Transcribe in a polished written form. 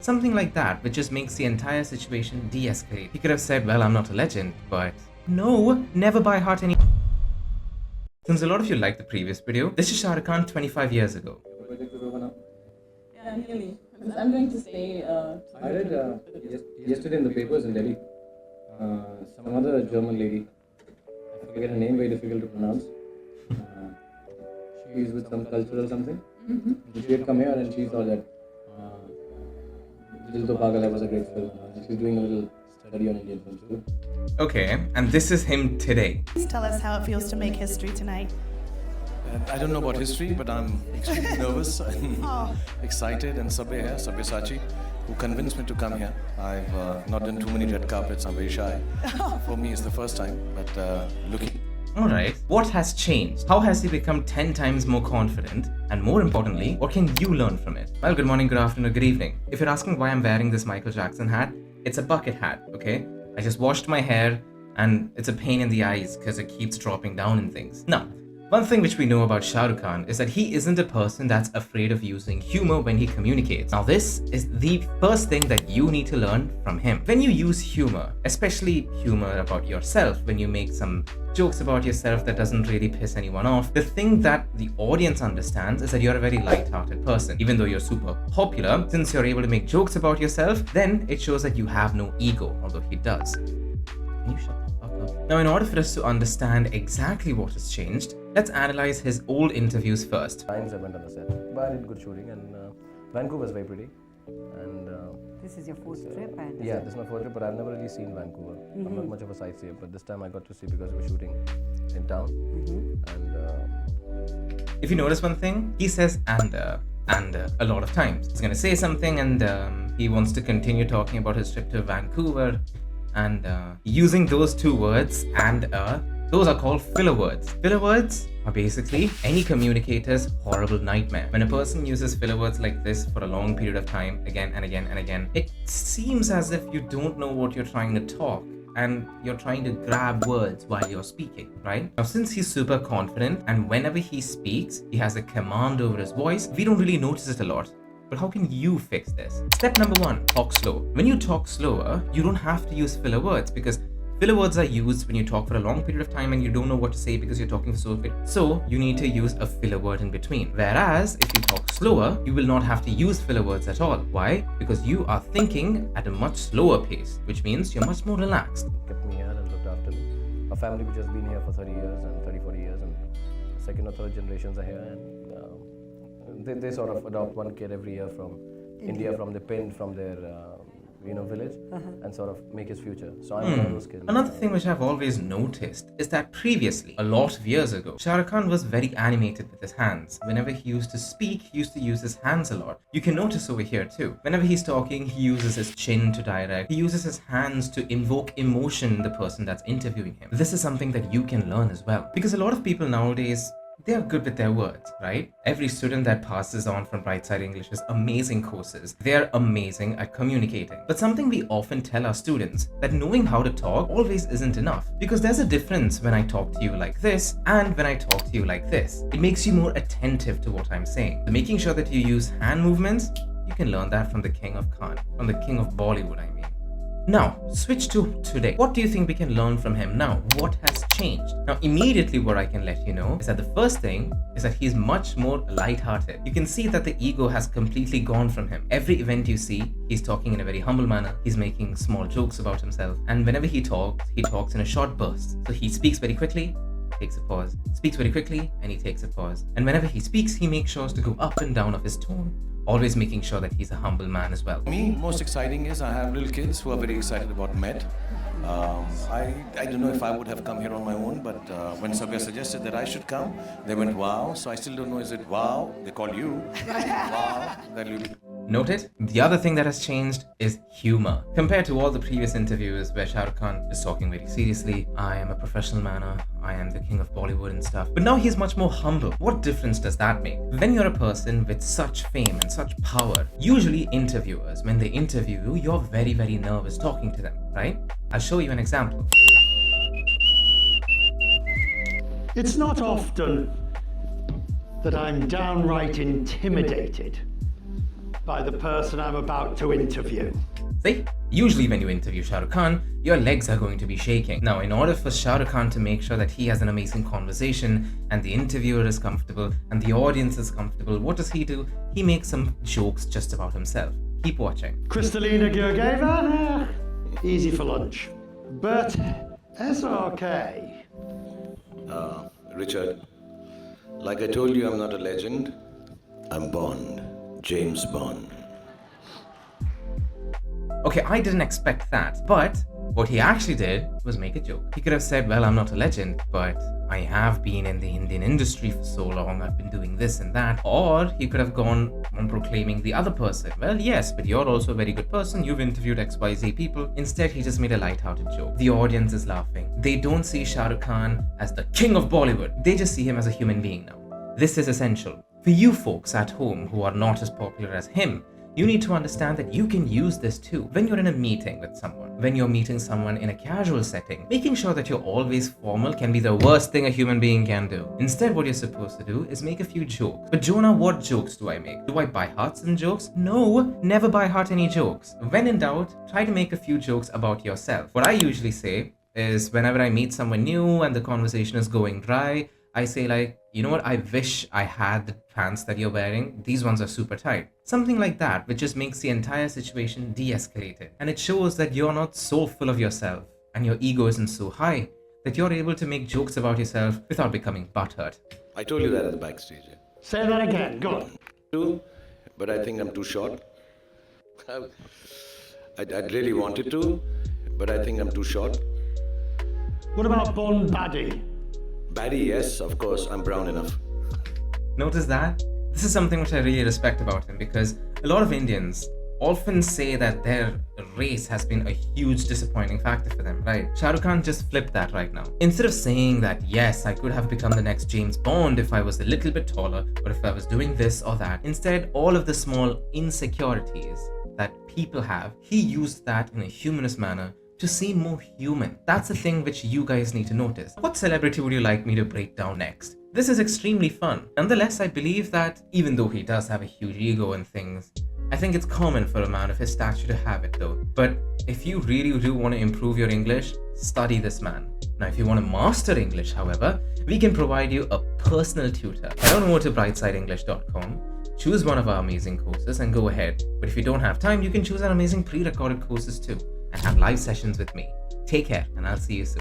Something like that, which just makes the entire situation de-escalate. He could have said, well, I'm not a legend, but no, never by heart any. Since a lot of you liked the previous video, this is Shah Rukh Khan 25 years ago. Yeah, nearly. Because I'm going to stay. I read yesterday in the papers in Delhi, some other German lady, I forget her name, very difficult to pronounce. She's with some cultural something. She had come here and she thought that Dil To Pagal Hai was a great film. She's doing a little study on Indian films too. Okay, and this is him today. Please tell us how it feels to make history tonight. I don't know about history, but I'm extremely nervous and excited. And Sabyasachi, who convinced me to come here. I've not done too many red carpets. I'm very shy. For me, it's the first time, but looking. Alright, what has changed? How has he become 10 times more confident? And more importantly, what can you learn from it? Well, good morning, good afternoon, good evening. If you're asking why I'm wearing this Michael Jackson hat, it's a bucket hat, okay? I just washed my hair and it's a pain in the eyes because it keeps dropping down and things. Now, one thing which we know about Shah Rukh Khan is that he isn't a person that's afraid of using humor when he communicates. Now this is the first thing that you need to learn from him. When you use humor, especially humor about yourself, when you make some jokes about yourself that doesn't really piss anyone off, the thing that the audience understands is that you're a very light-hearted person. Even though you're super popular, since you're able to make jokes about yourself, then it shows that you have no ego, although he does. Can you shut the fuck up? Now, in order for us to understand exactly what has changed, let's analyze his old interviews first. Times I went on the set, but I did good shooting, and Vancouver was very pretty. And this is your fourth trip, I understand. yeah, this is my fourth trip, but I've never really seen Vancouver. I'm not much of a sightseer, but this time I got to see because we were shooting in town. And If you notice one thing, he says and a lot of times. He's gonna say something and he wants to continue talking about his trip to Vancouver, and using those two words and those are called filler words. Filler words are basically any communicator's horrible nightmare. When a person uses filler words like this for a long period of time, again and again and again, it seems as if you don't know what you're trying to talk and you're trying to grab words while you're speaking, right? Now, since he's super confident and whenever he speaks, he has a command over his voice, we don't really notice it a lot. But how can you fix this? Step number 1, talk slow. When you talk slower, you don't have to use filler words because filler words are used when you talk for a long period of time and you don't know what to say because you're talking so quick. So you need to use a filler word in between. Whereas if you talk slower, you will not have to use filler words at all. Why? Because you are thinking at a much slower pace, which means you're much more relaxed. kept me here and looked after me. A family which has been here for 30 years and 30, 40 years, and second or third generations are here, and they sort of adopt one kid every year from India, from the pin, from their village, and sort of make his future. So I'm one of those kids. Another thing which I've always noticed is that previously, a lot of years ago, Shah Rukh Khan was very animated with his hands. Whenever he used to speak, he used to use his hands a lot. You can notice over here too. Whenever he's talking, he uses his chin to direct. He uses his hands to invoke emotion in the person that's interviewing him. This is something that you can learn as well. Because a lot of people nowadays, they are good with their words, right? Every student that passes on from Brightside English has amazing courses. They're amazing at communicating. But something we often tell our students, that knowing how to talk always isn't enough. Because there's a difference when I talk to you like this and when I talk to you like this. It makes you more attentive to what I'm saying. So making sure that you use hand movements, you can learn that from the King of Khan, from the King of Bollywood, I mean. Now, switch to today. What do you think we can learn from him now? What has changed? Now, immediately what I can let you know is that the first thing is that he's much more light-hearted. You can see that the ego has completely gone from him. Every event you see, he's talking in a very humble manner. He's making small jokes about himself. And whenever he talks in a short burst. So he speaks very quickly, takes a pause, speaks very quickly, and he takes a pause. And whenever he speaks, he makes sure to go up and down of his tone, always making sure that he's a humble man as well. Me, most exciting is I have little kids who are very excited about Met. I don't know if I would have come here on my own, but when Sabya suggested that I should come, they went, wow. So I still don't know, is it wow? They call you. Wow. Then you. Noted? The other thing that has changed is humor. Compared to all the previous interviews where Shah Rukh Khan is talking very seriously, I am a professional manner, I am the king of Bollywood and stuff. But now he's much more humble. What difference does that make? When you're a person with such fame and such power, usually interviewers, when they interview you, you're very, very nervous talking to them, right? I'll show you an example. It's not often that I'm downright intimidated by the person I'm about to interview. See? Usually when you interview Shah Rukh Khan, your legs are going to be shaking. Now, in order for Shah Rukh Khan to make sure that he has an amazing conversation and the interviewer is comfortable and the audience is comfortable, what does he do? He makes some jokes just about himself. Keep watching. Kristalina Georgieva, easy for lunch. But SRK. Richard, like I told you, I'm not a legend. I'm Bond. James Bond. Okay, I didn't expect that, but what he actually did was make a joke. He could have said, well, I'm not a legend, but I have been in the Indian industry for so long, I've been doing this and that. Or he could have gone on proclaiming the other person. Well, yes, but you're also a very good person, you've interviewed XYZ people. Instead, he just made a light-hearted joke. The audience is laughing. They don't see Shah Rukh Khan as the king of Bollywood. They just see him as a human being now. This is essential. For you folks at home who are not as popular as him, you need to understand that you can use this too. When you're in a meeting with someone, when you're meeting someone in a casual setting, making sure that you're always formal can be the worst thing a human being can do. Instead, what you're supposed to do is make a few jokes. But Jonah, what jokes do I make? Do I by heart some jokes? No, never by heart any jokes. When in doubt, try to make a few jokes about yourself. What I usually say is whenever I meet someone new and the conversation is going dry, I say like, you know what, I wish I had the pants that you're wearing. These ones are super tight. Something like that, which just makes the entire situation de-escalated. And it shows that you're not so full of yourself and your ego isn't so high that you're able to make jokes about yourself without becoming butthurt. I told you that at the backstage. Say that again, go on. Too, but I think I'm too short. I'd really wanted to, but I think I'm too short. What about Bond Baddie? Baddie, yes, of course, I'm brown enough. Notice that? This is something which I really respect about him because a lot of Indians often say that their race has been a huge disappointing factor for them, right? Shah Rukh Khan just flipped that right now. Instead of saying that, yes, I could have become the next James Bond if I was a little bit taller or if I was doing this or that, instead, all of the small insecurities that people have, he used that in a humanist manner to seem more human. That's the thing which you guys need to notice. What celebrity would you like me to break down next? This is extremely fun. Nonetheless, I believe that even though he does have a huge ego and things, I think it's common for a man of his stature to have it though. But if you really do want to improve your English, study this man. Now, if you want to master English, however, we can provide you a personal tutor. Head on over to brightside.english.com, choose one of our amazing courses and go ahead. But if you don't have time, you can choose our amazing pre-recorded courses too and have live sessions with me. Take care and I'll see you soon.